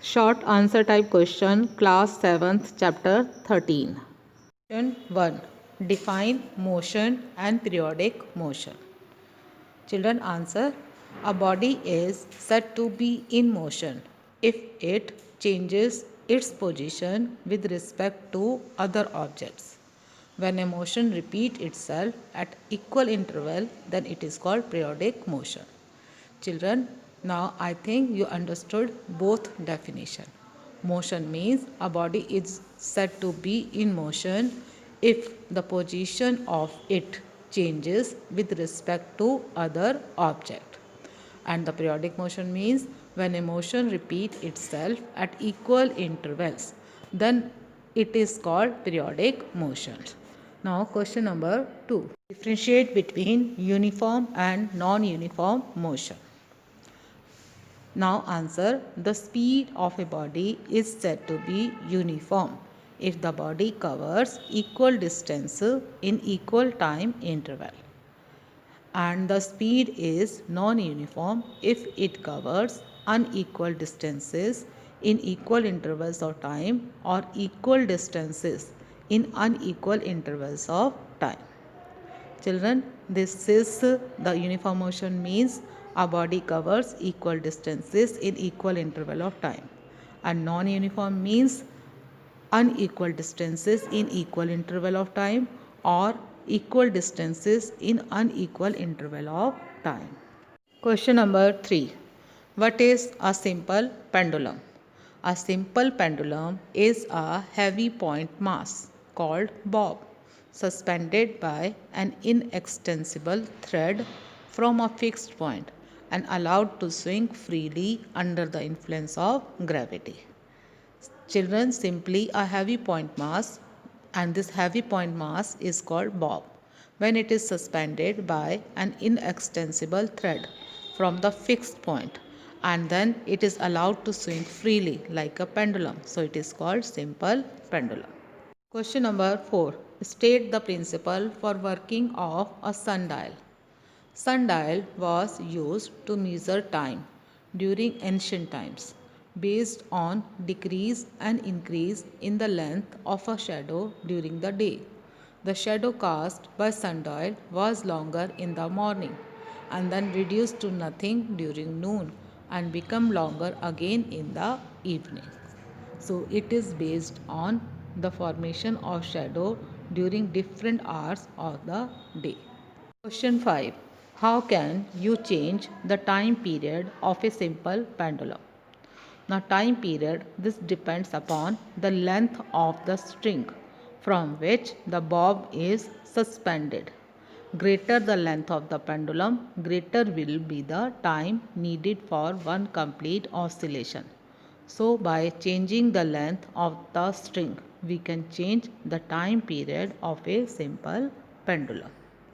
Short answer type question, class 7th, chapter 13. Question 1. Define motion and periodic motion. Children answer. A body is said to be in motion if it changes its position with respect to other objects. When a motion repeats itself at equal interval, then it is called periodic motion. Children, now I think you understood both definition. Motion means a body is said to be in motion if the position of it changes with respect to other object. And the periodic motion means when a motion repeats itself at equal intervals, then it is called periodic motion. Now question number 2. Differentiate between uniform and non-uniform motion. Now answer. The speed of a body is said to be uniform if the body covers equal distance in equal time interval. And the speed is non-uniform if it covers unequal distances in equal intervals of time or equal distances in unequal intervals of time. Children, this is the uniform motion means a body covers equal distances in equal interval of time, and non-uniform means unequal distances in equal interval of time or equal distances in unequal interval of time. Question number 3. What is a simple pendulum? A simple pendulum is a heavy point mass called bob, suspended by an inextensible thread from a fixed point and allowed to swing freely under the influence of gravity. Children, simply a heavy point mass, and this heavy point mass is called bob when it is suspended by an inextensible thread from the fixed point, and then it is allowed to swing freely like a pendulum, so it is called simple pendulum. Question number 4. State the principle for working of a sundial. Sundial was used to measure time during ancient times based on decrease and increase in the length of a shadow during the day. The shadow cast by sundial was longer in the morning and then reduced to nothing during noon and become longer again in the evening. So it is based on the formation of shadow during different hours of the day. Question 5. How can you change the time period of a simple pendulum? Now, time period, this depends upon the length of the string from which the bob is suspended. Greater the length of the pendulum, greater will be the time needed for one complete oscillation. So, by changing the length of the string, we can change the time period of a simple pendulum.